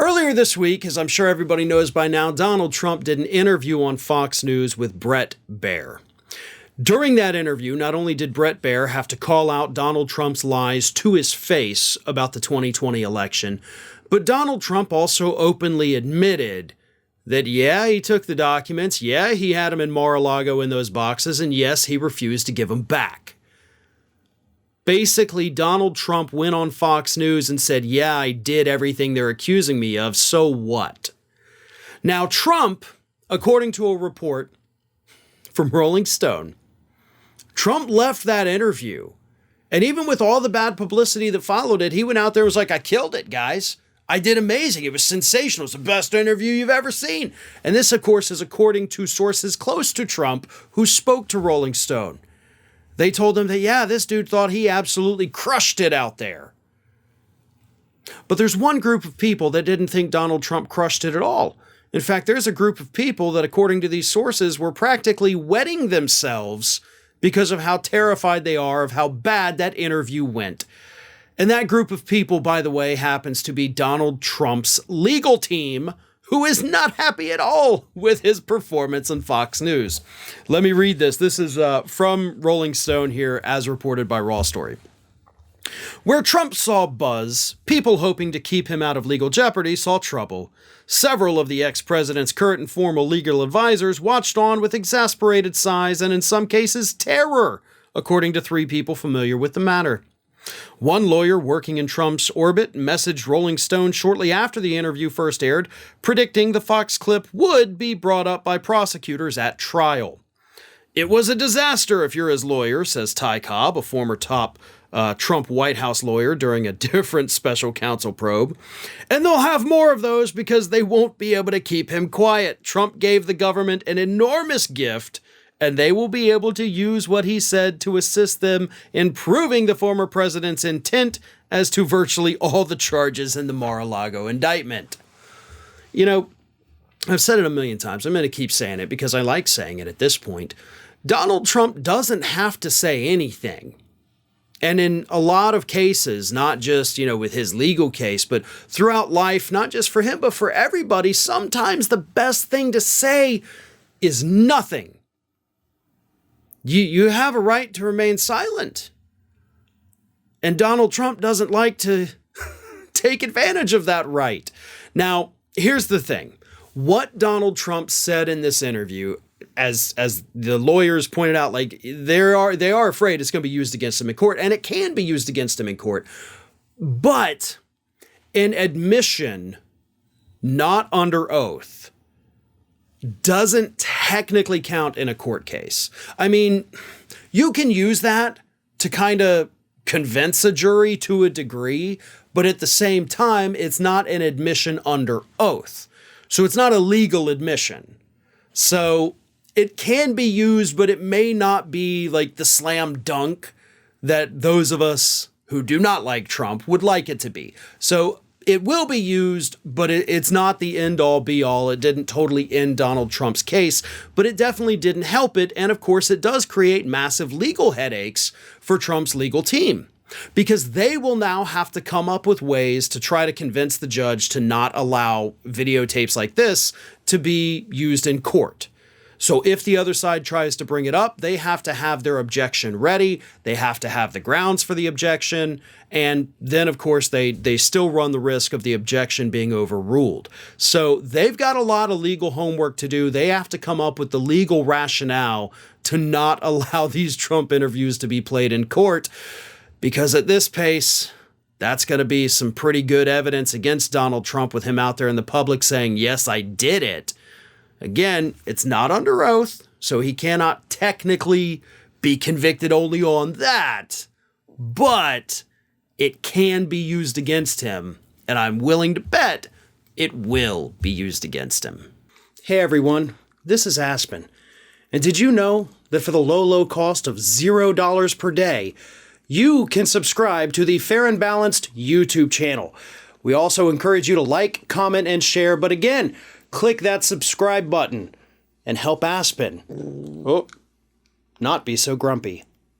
Earlier this week, as I'm sure everybody knows by now, Donald Trump did an interview on Fox News with Bret Baier. During that interview, not only did Bret Baier have to call out Donald Trump's lies to his face about the 2020 election, but Donald Trump also openly admitted that, yeah, he took the documents, yeah, he had them in Mar-a-Lago in those boxes, and yes, he refused to give them back. Basically, Donald Trump went on Fox News and said, yeah, I did everything they're accusing me of, so what? Now, Trump, according to a report from Rolling Stone, Trump left that interview, and even with all the bad publicity that followed it, he went out there and was like, I killed it, guys. I did amazing. It was sensational. It was the best interview you've ever seen. And this, of course, is according to sources close to Trump who spoke to Rolling Stone. They told him that, yeah, this dude thought he absolutely crushed it out there. But there's one group of people that didn't think Donald Trump crushed it at all. In fact, there's a group of people that, according to these sources, were practically wetting themselves because of how terrified they are of how bad that interview went. And that group of people, by the way, happens to be Donald Trump's legal team, who is not happy at all with his performance on Fox News. Let me read this. This is from Rolling Stone here, as reported by Raw Story. Where Trump saw buzz, people hoping to keep him out of legal jeopardy saw trouble. Several of the ex-president's current and former legal advisors watched on with exasperated sighs and in some cases terror, according to three people familiar with the matter. One lawyer working in Trump's orbit messaged Rolling Stone shortly after the interview first aired, predicting the Fox clip would be brought up by prosecutors at trial. It was a disaster if you're his lawyer, says Ty Cobb, a former top Trump White House lawyer during a different special counsel probe. And they'll have more of those because they won't be able to keep him quiet. Trump gave the government an enormous gift, and they will be able to use what he said to assist them in proving the former president's intent as to virtually all the charges in the Mar-a-Lago indictment. You know, I've said it a million times. I'm going to keep saying it because I like saying it at this point. Donald Trump doesn't have to say anything. And in a lot of cases, not just, with his legal case, but throughout life, not just for him, but for everybody, sometimes the best thing to say is nothing. You have a right to remain silent. And Donald Trump doesn't like to take advantage of that right. Now, here's the thing. What Donald Trump said in this interview, as the lawyers pointed out, like they are afraid it's going to be used against him in court, and it can be used against him in court. But an admission not under oath doesn't technically count in a court case. I mean, you can use that to kind of convince a jury to a degree, but at the same time, it's not an admission under oath. So it's not a legal admission. So it can be used, but it may not be like the slam dunk that those of us who do not like Trump would like it to be. So it will be used, but it's not the end-all, be-all. It didn't totally end Donald Trump's case, but it definitely didn't help it. And of course, it does create massive legal headaches for Trump's legal team, because they will now have to come up with ways to try to convince the judge to not allow videotapes like this to be used in court. So if the other side tries to bring it up, they have to have their objection ready. They have to have the grounds for the objection. And then, of course, they still run the risk of the objection being overruled. So they've got a lot of legal homework to do. They have to come up with the legal rationale to not allow these Trump interviews to be played in court, because at this pace, that's going to be some pretty good evidence against Donald Trump, with him out there in the public saying, yes, I did it. Again, it's not under oath, so he cannot technically be convicted only on that, but it can be used against him, and I'm willing to bet it will be used against him. Hey everyone, this is Aspen, and did you know that for the low cost of $0 per day, you can subscribe to the Fair and Balanced YouTube channel? We also encourage you to like, comment, and share, but again, click that subscribe button and help Aspen not be so grumpy.